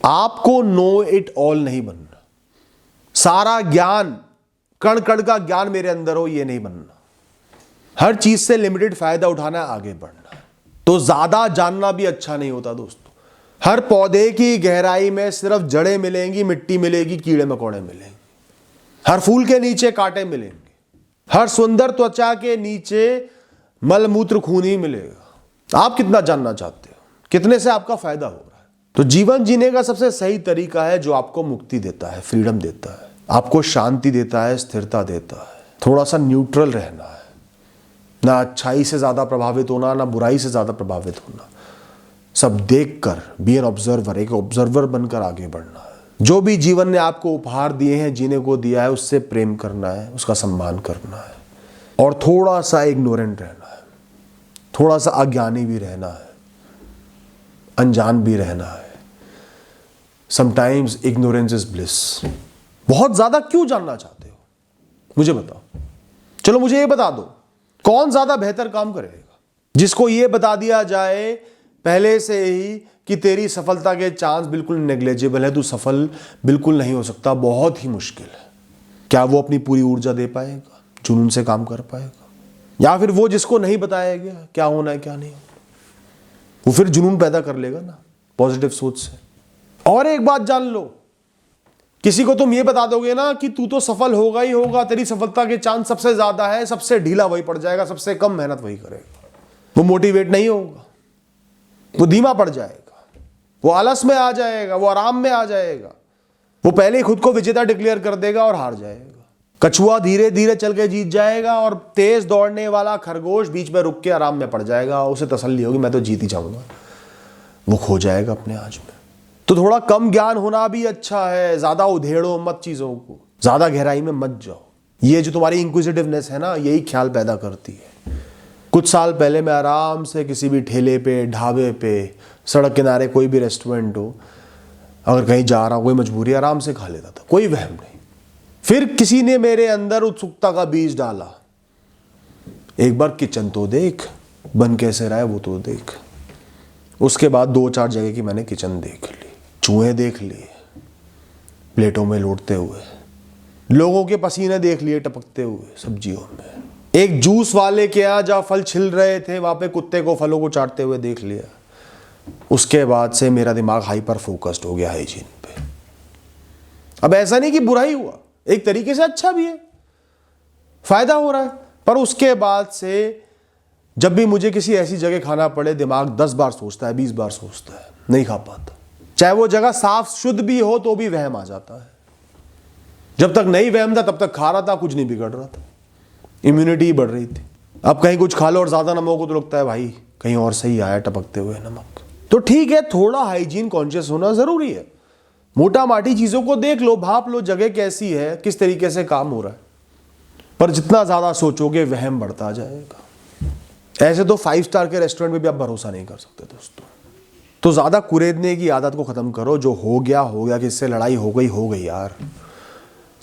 आपको no it all नहीं बनना। सारा ज्ञान, कण कण का ज्ञान मेरे अंदर हो, ये नहीं बनना। हर चीज से लिमिटेड फायदा उठाना, आगे बढ़ना। तो ज्यादा जानना भी अच्छा नहीं होता दोस्तों। हर पौधे की गहराई में सिर्फ जड़ें मिलेंगी, मिट्टी मिलेगी, कीड़े मकोड़े मिलेंगे। हर फूल के नीचे कांटे मिलेंगे। हर सुंदर त्वचा के नीचे मलमूत्र खून ही मिलेगा। आप कितना जानना चाहते हो, कितने से आपका फायदा हो रहा है। तो जीवन जीने का सबसे सही तरीका है जो आपको मुक्ति देता है, फ्रीडम देता है, आपको शांति देता है, स्थिरता देता है। थोड़ा सा न्यूट्रल रहना है, ना अच्छाई से ज्यादा प्रभावित होना, ना बुराई से ज्यादा प्रभावित होना। सब देखकर बी एन ऑब्जर्वर, एक ऑब्जर्वर बनकर आगे बढ़ना है। जो भी जीवन ने आपको उपहार दिए हैं, जीने को दिया है, उससे प्रेम करना है, उसका सम्मान करना है, और थोड़ा सा इग्नोरेंट रहना है, थोड़ा सा अज्ञानी भी रहना है, अनजान भी रहना है। Sometimes ignorance is bliss. बहुत ज्यादा क्यों जानना चाहते हो, मुझे बताओ। चलो मुझे ये बता दो, कौन ज्यादा बेहतर काम करेगा? जिसको ये बता दिया जाए पहले से ही कि तेरी सफलता के चांस बिल्कुल नेग्लेजिबल है, तू सफल बिल्कुल नहीं हो सकता, बहुत ही मुश्किल है। क्या वो अपनी पूरी ऊर्जा दे पाएगा, जुनून से काम कर पाएगा? या फिर वो जिसको नहीं बताया गया क्या होना है क्या नहीं, वो फिर जुनून पैदा कर लेगा ना, पॉजिटिव सोच से। और एक बात जान लो, किसी को तुम ये बता दोगे ना कि तू तो सफल होगा ही होगा, तेरी सफलता के चांस सबसे ज्यादा है, सबसे ढीला वही पड़ जाएगा, सबसे कम मेहनत वही करेगा। वो मोटिवेट नहीं होगा, वो धीमा पड़ जाएगा, वो आलस में आ जाएगा, वो आराम में आ जाएगा, वो पहले ही खुद को विजेता डिक्लेयर कर देगा और हार जाएगा। कछुआ धीरे धीरे चल के जीत जाएगा और तेज दौड़ने वाला खरगोश बीच में रुक के आराम में पड़ जाएगा। उसे तसल्ली होगी मैं तो जीत ही जाऊंगा, वो खो जाएगा अपने आज में। तो थोड़ा कम ज्ञान होना भी अच्छा है, ज्यादा उधेड़ो मत चीजों को, ज्यादा गहराई में मत जाओ। ये जो तुम्हारी इंक्विजिटिवनेस है ना, यही ख्याल पैदा करती है। कुछ साल पहले मैं आराम से किसी भी ठेले पे, ढाबे पे, सड़क किनारे कोई भी रेस्टोरेंट हो, अगर कहीं जा रहा हूं, कोई मजबूरी, आराम से खा लेता था, कोई वहम नहीं। फिर किसी ने मेरे अंदर उत्सुकता का बीज डाला, एक बार किचन तो देख, बन कैसे रहा है वो तो देख। उसके बाद 2-4 जगह की मैंने किचन देख ली, चूहे देख लिए प्लेटों में लौटते हुए, लोगों के पसीने देख लिए टपकते हुए सब्जियों में। एक जूस वाले के यहाँ जहाँ फल छिल रहे थे, वहां पे कुत्ते को फलों को चाटते हुए देख लिया। उसके बाद से मेरा दिमाग हाइपर फोकस्ड हो गया हाइजीन पे। अब ऐसा नहीं कि बुरा ही हुआ, एक तरीके से अच्छा भी है, फायदा हो रहा है। पर उसके बाद से जब भी मुझे किसी ऐसी जगह खाना पड़े, दिमाग 10 बार सोचता है, 20 बार सोचता है, नहीं खा पाता। चाहे वो जगह साफ शुद्ध भी हो तो भी वहम आ जाता है। जब तक नहीं वहम था तब तक खा रहा था, कुछ नहीं बिगड़ रहा था, इम्यूनिटी बढ़ रही थी। अब कहीं कुछ खा लो और ज्यादा नमक हो तो लगता है भाई कहीं और सही आया टपकते हुए नमक। तो ठीक है, थोड़ा हाइजीन कॉन्शियस होना जरूरी है। मोटा माटी चीजों को देख लो, भाप लो, जगह कैसी है, किस तरीके से काम हो रहा है। पर जितना ज्यादा सोचोगे वहम बढ़ता जाएगा। ऐसे तो 5 स्टार के रेस्टोरेंट में भी आप भरोसा नहीं कर सकते दोस्तों। तो ज्यादा कुरेदने की आदत को खत्म करो। जो हो गया, किससे लड़ाई हो गई यार।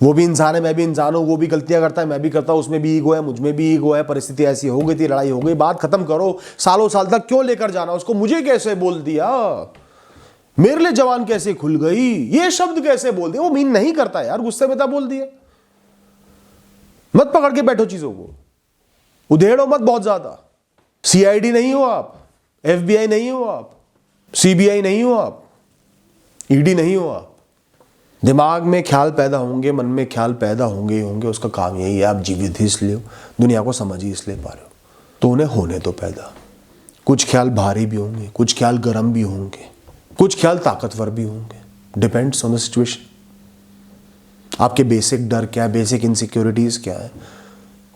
वो भी इंसान है, मैं भी इंसान हूं, वो भी गलतियां करता है, मैं भी करता हूं, उसमें भी ईगो है, मुझ में भी ईगो है। परिस्थिति ऐसी हो गई थी, लड़ाई हो गई, बात खत्म करो। सालों साल तक क्यों लेकर जाना उसको, मुझे कैसे बोल दिया, मेरे लिए जवान कैसे खुल गई, ये शब्द कैसे बोल दिया। वो मीन नहीं करता यार, गुस्से में था बोल दिया। मत पकड़ के बैठो चीजों को, उधेड़ो मत बहुत ज्यादा। सीआईडी नहीं हो आप, एफबीआई नहीं हो आप, सीबीआई नहीं हो आप, ईडी नहीं हो आप। दिमाग में ख्याल पैदा होंगे, मन में ख्याल पैदा होंगे ही होंगे। उसका काम यही है, आप जीवित ही इसलिए हो, दुनिया को समझ ही इसलिए पा रहे हो, तो उन्हें होने तो पैदा। कुछ ख्याल भारी भी होंगे, कुछ ख्याल गर्म भी होंगे, कुछ ख्याल ताकतवर भी होंगे। Depends on the situation. आपके बेसिक डर क्या है, बेसिक इनसिक्योरिटीज क्या है,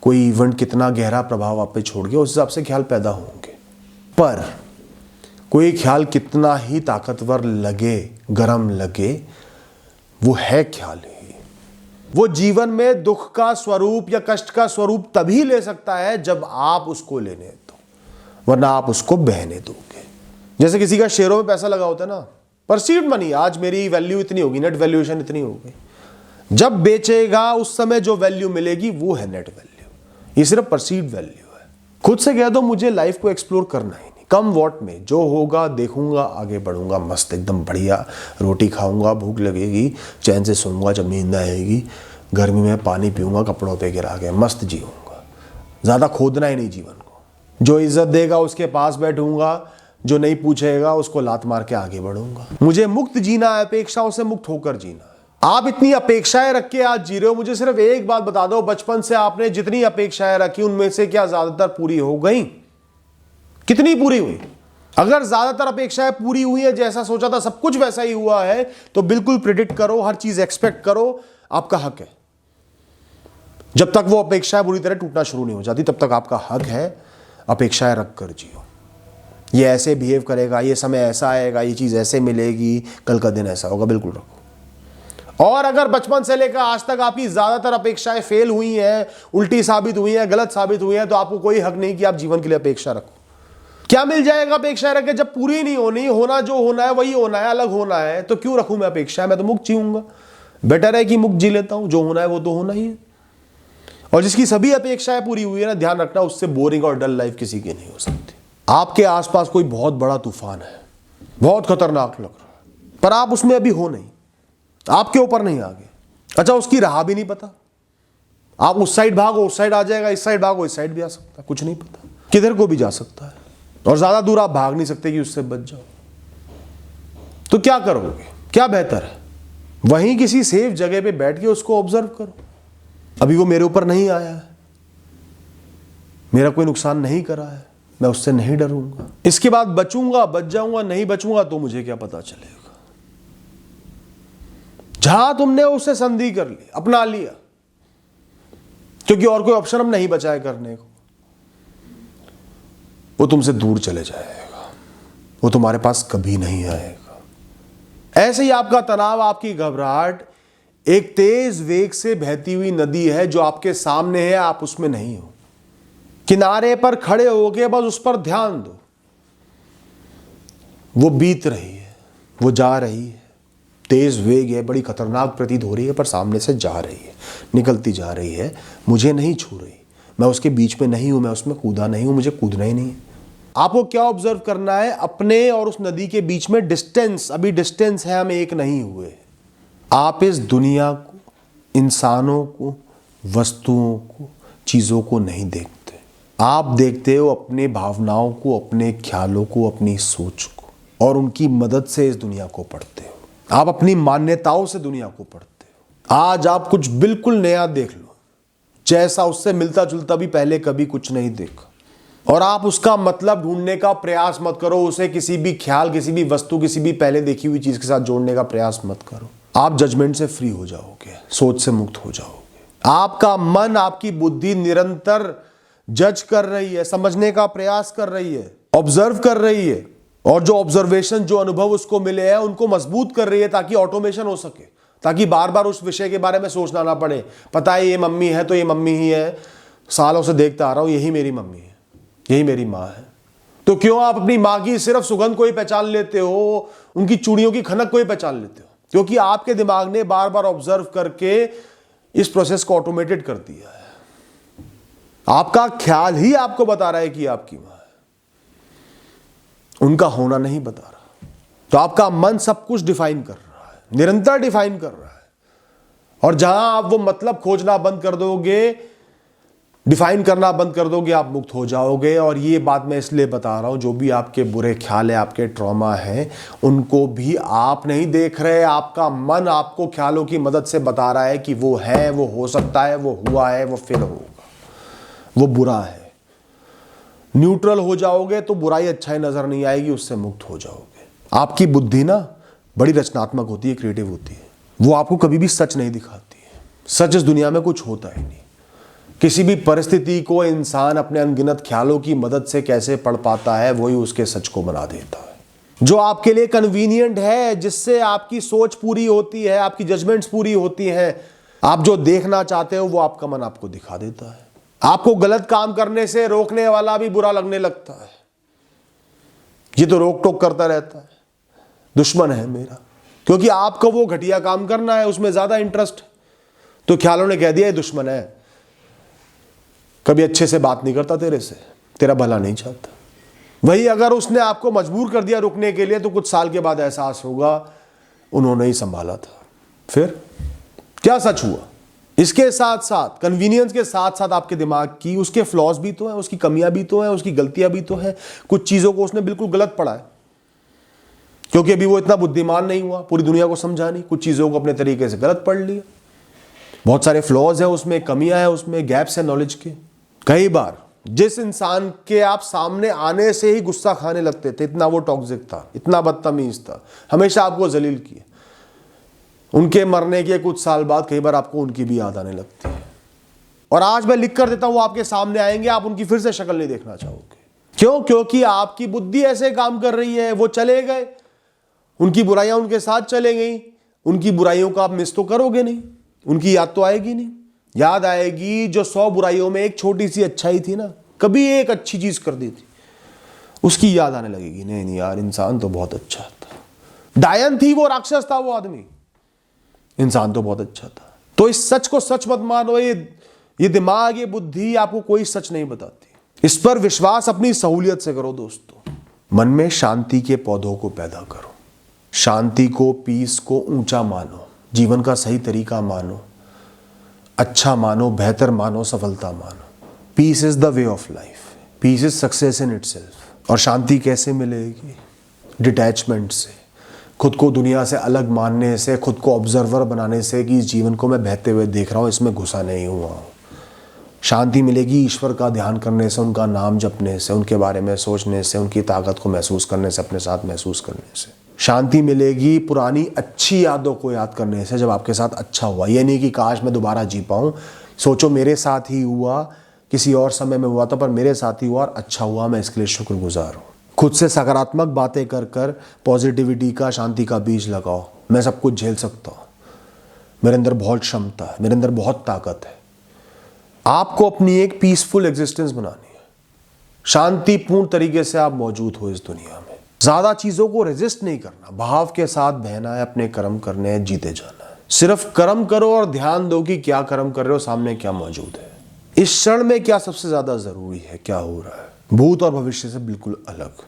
कोई इवेंट कितना गहरा प्रभाव आप पे छोड़ गया, उस हिसाब से ख्याल पैदा होंगे। पर कोई ख्याल कितना ही ताकतवर लगे, गर्म लगे, वो है ख्याल ही। वो जीवन में दुख का स्वरूप या कष्ट का स्वरूप तभी ले सकता है जब आप उसको लेने दो, वरना आप उसको बहने दोगे। जैसे किसी का शेयरों में पैसा लगा होता है ना, परसीव्ड मनी, आज मेरी वैल्यू इतनी होगी, नेट वैल्यूएशन इतनी होगी। जब बेचेगा उस समय जो वैल्यू मिलेगी वो है नेट वैल्यू। ये सिर्फ परसीव्ड वैल्यू है। खुद से कह दो मुझे लाइफ को एक्सप्लोर करना ही नहीं, कम वॉट में जो होगा देखूंगा, आगे बढ़ूंगा, मस्त एकदम बढ़िया रोटी खाऊंगा, भूख लगेगी, चैन से सोऊंगा, जब नींद आएगी, गर्मी में पानी पीऊंगा, कपड़ों पे गिरा के मस्त जीऊंगा, ज़्यादा खोदना ही नहीं जीवन को। जो इज्जत देगा उसके पास बैठूंगा, जो नहीं पूछेगा उसको लात मार के आगे बढ़ूंगा। मुझे मुक्त जीना है, अपेक्षाओं से मुक्त होकर जीना है। आप इतनी अपेक्षाएं रख के आज जी रहे हो, मुझे सिर्फ एक बात बता दो, बचपन से आपने जितनी अपेक्षाएं रखी उनमें से क्या ज्यादातर पूरी हो गई? कितनी पूरी हुई? अगर ज्यादातर अपेक्षाएं पूरी हुई है, जैसा सोचा था सब कुछ वैसा ही हुआ है, तो बिल्कुल प्रेडिक्ट करो, हर चीज एक्सपेक्ट करो, आपका हक है। जब तक वो अपेक्षाएं बुरी तरह टूटना शुरू नहीं हो जाती तब तक आपका हक है अपेक्षाएं रख कर जियो। ये ऐसे बिहेव करेगा, ये समय ऐसा आएगा, ये चीज ऐसे मिलेगी, कल का दिन ऐसा होगा, बिल्कुल रखो। और अगर बचपन से लेकर आज तक आपकी ज्यादातर अपेक्षाएं फेल हुई हैं, उल्टी साबित हुई हैं, गलत साबित हुई हैं, तो आपको कोई हक नहीं कि आप जीवन के लिए अपेक्षा रखो। क्या मिल जाएगा अपेक्षा रख के? जब पूरी नहीं होनी, होना जो होना है वही होना है, अलग होना है, तो क्यों रखूं मैं अपेक्षा? मैं तो मुक्त जीऊंगा। बेटर है कि मुक्त जी लेता हूं, जो होना है वो तो होना ही है। और जिसकी सभी अपेक्षाएं पूरी हुई है ना, ध्यान रखना, उससे बोरिंग और डल लाइफ किसी की नहीं हो सकती। आपके आसपास कोई बहुत बड़ा तूफान है, बहुत खतरनाक लग रहा है, पर आप उसमें अभी हो नहीं, आपके ऊपर नहीं आ गए। अच्छा, उसकी राह भी नहीं पता, आप उस साइड भागो उस साइड आ जाएगा, इस साइड भागो इस साइड भी आ सकता है, कुछ नहीं पता, किधर को भी जा सकता है। और ज्यादा दूर आप भाग नहीं सकते कि उससे बच जाओ। तो क्या करोगे? क्या बेहतर है? वहीं किसी सेफ जगह पे बैठ के उसको ऑब्जर्व करो। अभी वो मेरे ऊपर नहीं आया है, मेरा कोई नुकसान नहीं करा है, मैं उससे नहीं डरूंगा। इसके बाद बचूंगा, बच जाऊंगा, नहीं बचूंगा तो मुझे क्या पता चलेगा। जहां तुमने उससे संधि कर ली, अपना लिया, क्योंकि और कोई ऑप्शन हम नहीं बचाए करने को, वो तुमसे दूर चले जाएगा, वो तुम्हारे पास कभी नहीं आएगा। ऐसे ही आपका तनाव, आपकी घबराहट एक तेज वेग से बहती हुई नदी है जो आपके सामने है, आप उसमें नहीं हो। किनारे पर खड़े होके बस उस पर ध्यान दो, वो बीत रही है, वो जा रही है, तेज वेग है, बड़ी खतरनाक प्रतीत हो रही है, पर सामने से जा रही है, निकलती जा रही है, मुझे नहीं छू रही, मैं उसके बीच में नहीं हूं, मैं उसमें कूदा नहीं हूं, मुझे कूदना ही नहीं है। आपको क्या ऑब्जर्व करना है? अपने और उस नदी के बीच में डिस्टेंस, अभी डिस्टेंस है, हम एक नहीं हुए। आप इस दुनिया को, इंसानों को, वस्तुओं को, चीजों को नहीं देखते। आप देखते हो अपने भावनाओं को, अपने ख्यालों को, अपनी सोच को, और उनकी मदद से इस दुनिया को पढ़ते हो। आप अपनी मान्यताओं से दुनिया को पढ़ते हो। आज आप कुछ बिल्कुल नया देख लो, जैसा उससे मिलता जुलता भी पहले कभी कुछ नहीं देखा, और आप उसका मतलब ढूंढने का प्रयास मत करो, उसे किसी भी ख्याल, किसी भी वस्तु, किसी भी पहले देखी हुई चीज के साथ जोड़ने का प्रयास मत करो। आप जजमेंट से फ्री हो जाओगे, सोच से मुक्त हो जाओगे। आपका मन, आपकी बुद्धि निरंतर जज कर रही है, समझने का प्रयास कर रही है, ऑब्जर्व कर रही है, और जो ऑब्जर्वेशन, जो अनुभव उसको मिले हैं उनको मजबूत कर रही है, ताकि ऑटोमेशन हो सके, ताकि बार बार उस विषय के बारे में सोचना ना पड़े। पता है ये मम्मी है तो ये मम्मी ही है, सालों से देखता आ रहा हूं, यही मेरी मम्मी है, यही मेरी माँ है। तो क्यों आप अपनी माँ की सिर्फ सुगंध को ही पहचान लेते हो, उनकी चूड़ियों की खनक को ही पहचान लेते हो? क्योंकि आपके दिमाग ने बार बार ऑब्जर्व करके इस प्रोसेस को ऑटोमेटेड कर दिया है। आपका ख्याल ही आपको बता रहा है कि आपकी मां है, उनका होना नहीं बता रहा। तो आपका मन सब कुछ डिफाइन कर रहा है, निरंतर डिफाइन कर रहा है, और जहां आप वो मतलब खोजना बंद कर दोगे, डिफाइन करना बंद कर दोगे, आप मुक्त हो जाओगे। और ये बात मैं इसलिए बता रहा हूं, जो भी आपके बुरे ख्याल है, आपके ट्रॉमा है, उनको भी आप नहीं देख रहे, आपका मन आपको ख्यालों की मदद से बता रहा है कि वो है, वो हो सकता है, वो हुआ है, वो फिर होगा, वो बुरा है। न्यूट्रल हो जाओगे तो बुराई अच्छाई नजर नहीं आएगी, उससे मुक्त हो जाओगे। आपकी बुद्धि ना बड़ी रचनात्मक होती है, क्रिएटिव होती है, वो आपको कभी भी सच नहीं दिखाती है। सच इस दुनिया में कुछ होता ही नहीं। किसी भी परिस्थिति को इंसान अपने अनगिनत ख्यालों की मदद से कैसे पढ़ पाता है, वही उसके सच को बना देता है। जो आपके लिए कन्वीनियंट है, जिससे आपकी सोच पूरी होती है, आपकी जजमेंट्स पूरी होती हैं, आप जो देखना चाहते हो वो आपका मन आपको दिखा देता है। आपको गलत काम करने से रोकने वाला भी बुरा लगने लगता है, ये तो रोक टोक करता रहता है, दुश्मन है मेरा, क्योंकि आपको वो घटिया काम करना है, उसमें ज्यादा इंटरेस्ट। तो ख्यालों ने कह दिया ये दुश्मन है, कभी अच्छे से बात नहीं करता तेरे से, तेरा भला नहीं चाहता। वही अगर उसने आपको मजबूर कर दिया रुकने के लिए तो कुछ साल के बाद एहसास होगा उन्होंने ही संभाला था। फिर क्या सच हुआ? इसके साथ साथ, कन्वीनियंस के साथ साथ आपके दिमाग की उसके फ्लॉज भी तो हैं, उसकी कमियां भी तो हैं, उसकी गलतियां भी तो हैं। कुछ चीजों को उसने बिल्कुल गलत पढ़ा है क्योंकि अभी वो इतना बुद्धिमान नहीं हुआ, पूरी दुनिया को समझा नहीं, कुछ चीजों को अपने तरीके से गलत पढ़ लिया। बहुत सारे फ्लॉज है उसमें, कमियां हैं उसमें, गैप्स है नॉलेज के। कई बार जिस इंसान के आप सामने आने से ही गुस्सा खाने लगते थे, इतना वो टॉक्सिक था, इतना बदतमीज था, हमेशा आपको जलील किया, उनके मरने के कुछ साल बाद कई बार आपको उनकी भी याद आने लगती है। और आज मैं लिख कर देता हूं, आपके सामने आएंगे, आप उनकी फिर से शक्ल नहीं देखना चाहोगे। क्यों? क्योंकि आपकी बुद्धि ऐसे काम कर रही है। वो चले गए, उनकी बुराइयां उनके साथ चले गई, उनकी बुराइयों का आप मिस तो करोगे नहीं, उनकी याद तो आएगी नहीं। याद आएगी जो 100 बुराइयों में एक छोटी सी अच्छाई थी ना, कभी एक अच्छी चीज कर दी थी, उसकी याद आने लगेगी। नहीं नहीं यार, इंसान तो बहुत अच्छा था, डायन थी वो, राक्षस था वो आदमी, इंसान तो बहुत अच्छा था। तो इस सच को सच मत मानो। ये दिमाग, ये बुद्धि आपको कोई सच नहीं बताती। इस पर विश्वास अपनी सहूलियत से करो दोस्तों। मन में शांति के पौधों को पैदा करो, शांति को, पीस को ऊंचा मानो, जीवन का सही तरीका मानो, अच्छा मानो, बेहतर मानो, सफलता मानो। Peace is the way of life, peace is success in itself. और शांति कैसे मिलेगी? डिटैचमेंट से, खुद को दुनिया से अलग मानने से, खुद को ऑब्जर्वर बनाने से कि इस जीवन को मैं बहते हुए देख रहा हूं, इसमें घुसा नहीं हुआ हूं। शांति मिलेगी ईश्वर का ध्यान करने से, उनका नाम जपने से, उनके बारे में सोचने से, उनकी ताकत को महसूस करने से, अपने साथ महसूस करने से। शांति मिलेगी पुरानी अच्छी यादों को याद करने से, जब आपके साथ अच्छा हुआ। ये नहीं कि काश मैं दोबारा जी पाऊं, सोचो मेरे साथ ही हुआ, किसी और समय में हुआ था पर मेरे साथ ही हुआ और अच्छा हुआ, मैं इसके लिए शुक्रगुजार हूं। खुद से सकारात्मक बातें कर कर पॉजिटिविटी का, शांति का बीज लगाओ। मैं सब कुछ झेल सकता हूं, मेरे अंदर बहुत क्षमता है, मेरे अंदर बहुत ताकत है। आपको अपनी एक पीसफुल एग्जिस्टेंस बनानी है, शांतिपूर्ण तरीके से आप मौजूद हो इस दुनिया में। ज्यादा चीजों को रेजिस्ट नहीं करना, भाव के साथ बहना है, अपने कर्म करने हैं, जीते जाना है। सिर्फ कर्म करो और ध्यान दो कि क्या कर्म कर रहे हो, सामने क्या मौजूद है, इस क्षण में क्या सबसे ज्यादा जरूरी है, क्या हो रहा है। भूत और भविष्य से बिल्कुल अलग।